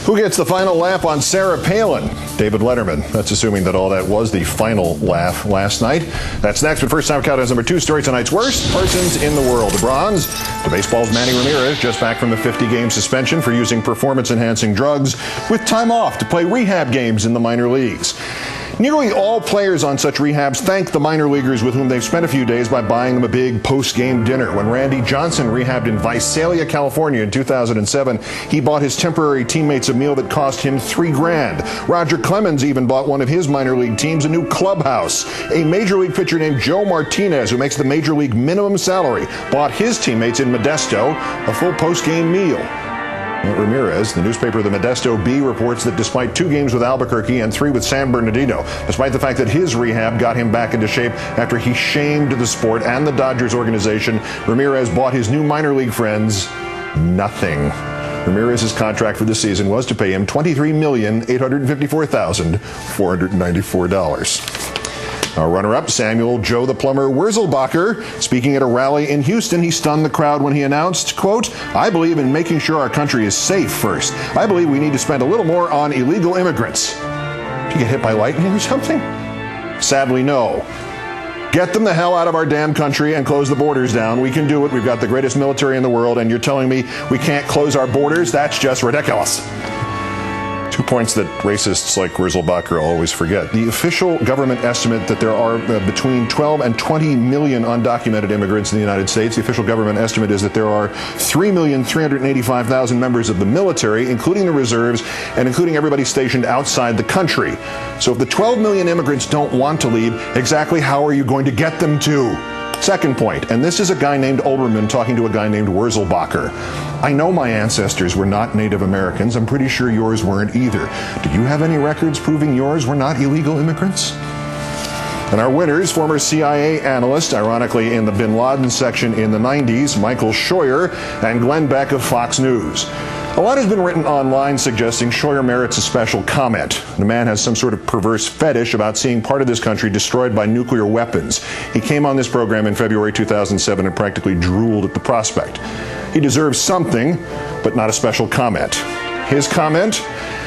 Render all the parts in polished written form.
Who gets the final laugh on Sarah Palin? David Letterman. That's assuming that all that was the final laugh last night. That's next, but first time countdown's number 2 story tonight's worst persons in the world. The bronze, the baseball's Manny Ramirez, just back from a 50-game suspension for using performance-enhancing drugs with time off to play rehab games in the minor leagues. Nearly all players on such rehabs thank the minor leaguers with whom they've spent a few days by buying them a big post-game dinner. When Randy Johnson rehabbed in Visalia, California in 2007, he bought his temporary teammates a meal that cost him $3,000. Roger Clemens even bought one of his minor league teams a new clubhouse. A major league pitcher named Joe Martinez, who makes the major league minimum salary, bought his teammates in Modesto a full post-game meal. Ramirez, the newspaper The Modesto Bee, reports that despite 2 games with Albuquerque and 3 with San Bernardino, despite the fact that his rehab got him back into shape after he shamed the sport and the Dodgers organization, Ramirez bought his new minor league friends nothing. Ramirez's contract for the season was to pay him $23,854,494. Our runner-up, Samuel Joe the Plumber Wurzelbacher, speaking at a rally in Houston, he stunned the crowd when he announced, quote, "I believe in making sure our country is safe first. I believe we need to spend a little more on illegal immigrants." Did you get hit by lightning or something? Sadly, no. Get them the hell out of our damn country and close the borders down. We can do it. We've got the greatest military in the world, and you're telling me we can't close our borders? That's just ridiculous. 2 points that racists like Wurzelbacher always forget. The official government estimate that there are between 12 and 20 million undocumented immigrants in the United States. The official government estimate is that there are 3,385,000 members of the military, including the reserves, and including everybody stationed outside the country. So if the 12 million immigrants don't want to leave, exactly how are you going to get them to? Second point, and this is a guy named Olbermann talking to a guy named Wurzelbacher. I know my ancestors were not Native Americans. I'm pretty sure yours weren't either. Do you have any records proving yours were not illegal immigrants? And our winners, former CIA analyst, ironically in the bin Laden section in the 90s, Michael Scheuer, and Glenn Beck of Fox News. A lot has been written online suggesting Scheuer merits a special comment. The man has some sort of perverse fetish about seeing part of this country destroyed by nuclear weapons. He came on this program in February 2007 and practically drooled at the prospect. He deserves something, but not a special comment. His comment?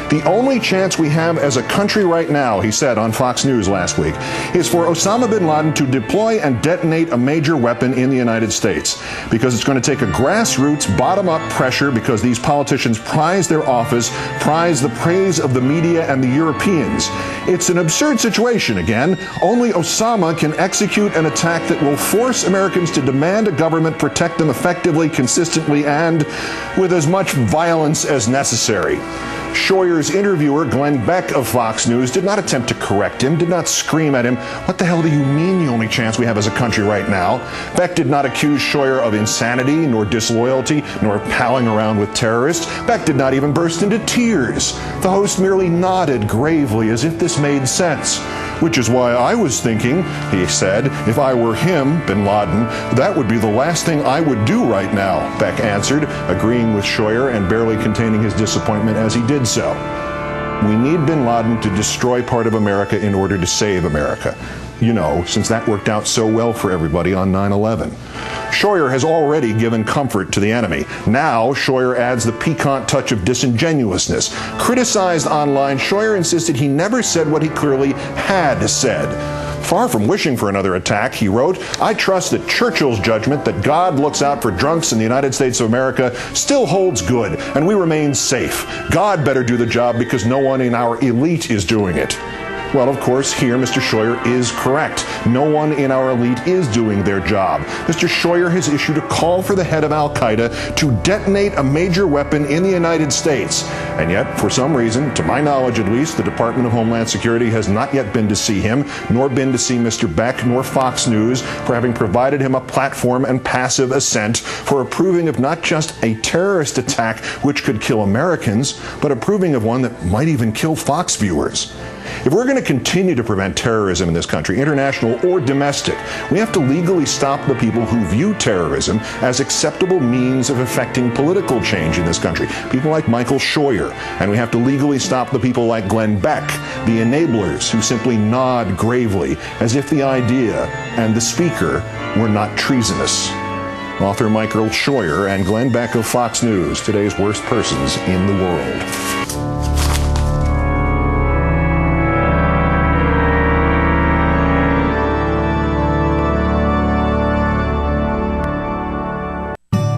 "The only chance we have as a country right now," he said on Fox News last week, "is for Osama bin Laden to deploy and detonate a major weapon in the United States. Because it's going to take a grassroots, bottom-up pressure because these politicians prize their office, prize the praise of the media and the Europeans. It's an absurd situation, again. Only Osama can execute an attack that will force Americans to demand a government protect them effectively, consistently, and with as much violence as necessary." Scheuer's interviewer, Glenn Beck of Fox News, did not attempt to correct him, did not scream at him, "What the hell do you mean the only chance we have as a country right now?" Beck did not accuse Scheuer of insanity, nor disloyalty, nor palling around with terrorists. Beck did not even burst into tears. The host merely nodded gravely as if this made sense. "Which is why I was thinking," he said, "if I were him, bin Laden, that would be the last thing I would do right now," Beck answered, agreeing with Scheuer and barely containing his disappointment as he did so. We need bin Laden to destroy part of America in order to save America. You know, since that worked out so well for everybody on 9/11. Scheuer has already given comfort to the enemy. Now, Scheuer adds the piquant touch of disingenuousness. Criticized online, Scheuer insisted he never said what he clearly had said. Far from wishing for another attack, he wrote, "I trust that Churchill's judgment that God looks out for drunks in the United States of America still holds good, and we remain safe. God better do the job because no one in our elite is doing it." Well, of course, here Mr. Scheuer is correct. No one in our elite is doing their job. Mr. Scheuer has issued a call for the head of al-Qaeda to detonate a major weapon in the United States. And yet, for some reason, to my knowledge at least, the Department of Homeland Security has not yet been to see him, nor been to see Mr. Beck, nor Fox News, for having provided him a platform and passive assent for approving of not just a terrorist attack which could kill Americans, but approving of one that might even kill Fox viewers. If we're going to continue to prevent terrorism in this country, international or domestic, we have to legally stop the people who view terrorism as acceptable means of effecting political change in this country. People like Michael Scheuer. And we have to legally stop the people like Glenn Beck, the enablers who simply nod gravely as if the idea and the speaker were not treasonous. Author Michael Scheuer and Glenn Beck of Fox News, today's worst persons in the world.